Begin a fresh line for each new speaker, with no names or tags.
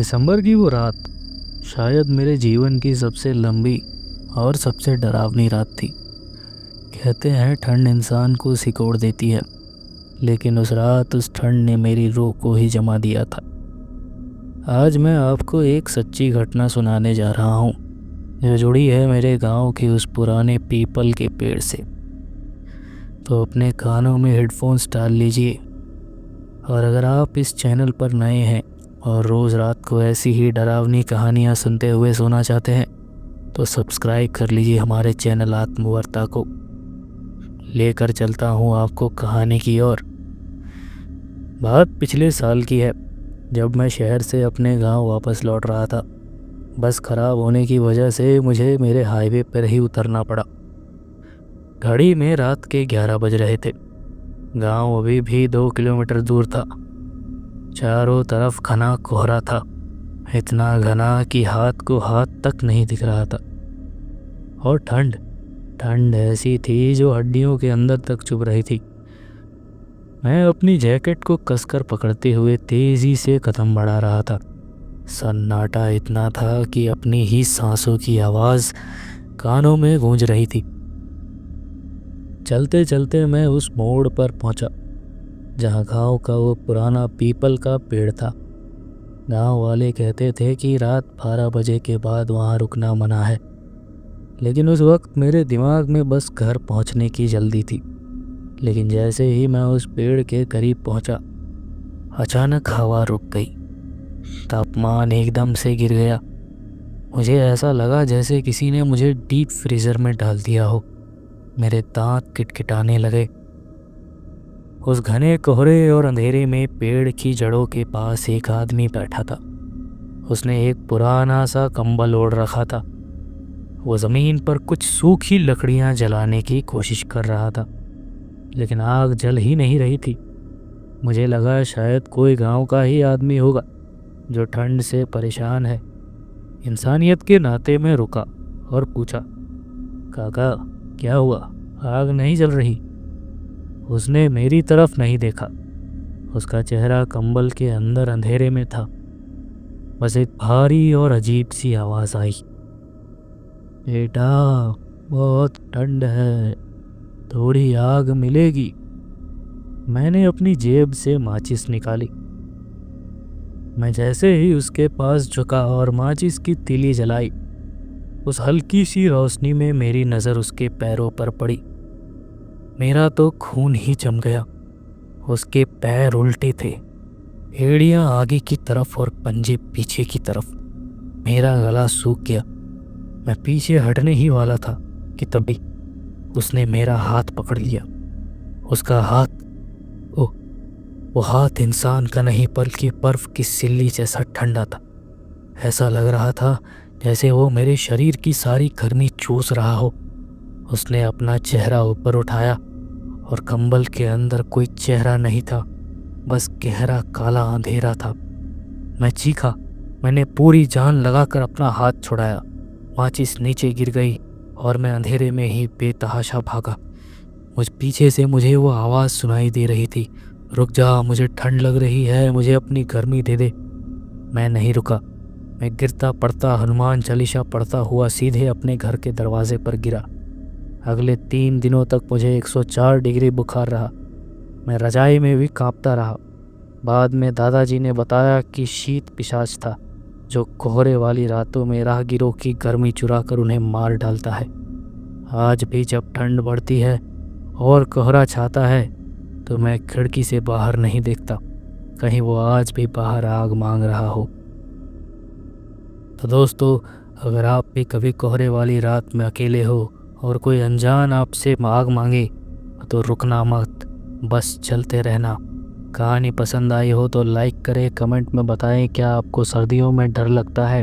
दिसंबर की वो रात शायद मेरे जीवन की सबसे लंबी और सबसे डरावनी रात थी। कहते हैं ठंड इंसान को सिकोड़ देती है, लेकिन उस रात उस ठंड ने मेरी रूह को ही जमा दिया था। आज मैं आपको एक सच्ची घटना सुनाने जा रहा हूँ, जो जुड़ी है मेरे गांव के उस पुराने पीपल के पेड़ से। तो अपने कानों में हेडफोन्स डाल लीजिए, और अगर आप इस चैनल पर नए हैं और रोज़ रात को ऐसी ही डरावनी कहानियाँ सुनते हुए सोना चाहते हैं, तो सब्सक्राइब कर लीजिए हमारे चैनल आत्मवार्ता को। लेकर चलता हूँ आपको कहानी की ओर। बात पिछले साल की है, जब मैं शहर से अपने गांव वापस लौट रहा था। बस ख़राब होने की वजह से मुझे मेरे हाईवे पर ही उतरना पड़ा। घड़ी में रात के 11 बज रहे थे। गांव अभी भी 2 किलोमीटर दूर था। चारों तरफ घना कोहरा था, इतना घना कि हाथ को हाथ तक नहीं दिख रहा था। और ठंड ऐसी थी जो हड्डियों के अंदर तक चुभ रही थी। मैं अपनी जैकेट को कसकर पकड़ते हुए तेज़ी से कदम बढ़ा रहा था। सन्नाटा इतना था कि अपनी ही सांसों की आवाज़ कानों में गूंज रही थी। चलते चलते मैं उस मोड़ पर पहुंचा, जहां गांव का वो पुराना पीपल का पेड़ था। गांव वाले कहते थे कि रात 12 बजे के बाद वहां रुकना मना है, लेकिन उस वक्त मेरे दिमाग में बस घर पहुंचने की जल्दी थी। लेकिन जैसे ही मैं उस पेड़ के करीब पहुंचा, अचानक हवा रुक गई। तापमान एकदम से गिर गया। मुझे ऐसा लगा जैसे किसी ने मुझे डीप फ्रीज़र में डाल दिया हो। मेरे दांत किटकिटाने लगे। उस घने कोहरे और अंधेरे में पेड़ की जड़ों के पास एक आदमी बैठा था। उसने एक पुराना सा कंबल ओढ़ रखा था। वो ज़मीन पर कुछ सूखी लकड़ियां जलाने की कोशिश कर रहा था, लेकिन आग जल ही नहीं रही थी। मुझे लगा शायद कोई गांव का ही आदमी होगा जो ठंड से परेशान है। इंसानियत के नाते में रुका और पूछा, काका क्या हुआ, आग नहीं जल रही? उसने मेरी तरफ नहीं देखा। उसका चेहरा कंबल के अंदर अंधेरे में था। बस एक भारी और अजीब सी आवाज़ आई, बेटा बहुत ठंड है, थोड़ी आग मिलेगी? मैंने अपनी जेब से माचिस निकाली। मैं जैसे ही उसके पास झुका और माचिस की तीली जलाई, उस हल्की सी रोशनी में मेरी नज़र उसके पैरों पर पड़ी। मेरा तो खून ही जम गया। उसके पैर उल्टे थे, एड़ियाँ आगे की तरफ और पंजे पीछे की तरफ। मेरा गला सूख गया। मैं पीछे हटने ही वाला था कि तभी उसने मेरा हाथ पकड़ लिया। उसका हाथ, वो हाथ इंसान का नहीं बल्कि बर्फ की सिल्ली जैसा ठंडा था। ऐसा लग रहा था जैसे वो मेरे शरीर की सारी गर्मी चूस रहा हो। उसने अपना चेहरा ऊपर उठाया और कंबल के अंदर कोई चेहरा नहीं था, बस गहरा काला अंधेरा था। मैं चीखा। मैंने पूरी जान लगाकर अपना हाथ छुड़ाया। माचिस नीचे गिर गई और मैं अंधेरे में ही बेतहाशा भागा। पीछे से मुझे वो आवाज़ सुनाई दे रही थी, रुक जा, मुझे ठंड लग रही है, मुझे अपनी गर्मी दे दे। मैं नहीं रुका। मैं गिरता पड़ता हनुमान चालीसा पढ़ता हुआ सीधे अपने घर के दरवाजे पर गिरा। अगले 3 दिनों तक मुझे 104 डिग्री बुखार रहा। मैं रजाई में भी कांपता रहा। बाद में दादाजी ने बताया कि शीत पिशाच था, जो कोहरे वाली रातों में राहगीरों की गर्मी चुरा कर उन्हें मार डालता है। आज भी जब ठंड बढ़ती है और कोहरा छाता है, तो मैं खिड़की से बाहर नहीं देखता, कहीं वो आज भी बाहर आग मांग रहा हो। तो दोस्तों, अगर आप भी कभी कोहरे वाली रात में अकेले हो और कोई अनजान आपसे आग मांगे, तो रुकना मत, बस चलते रहना। कहानी पसंद आई हो तो लाइक करें, कमेंट में बताएं क्या आपको सर्दियों में डर लगता है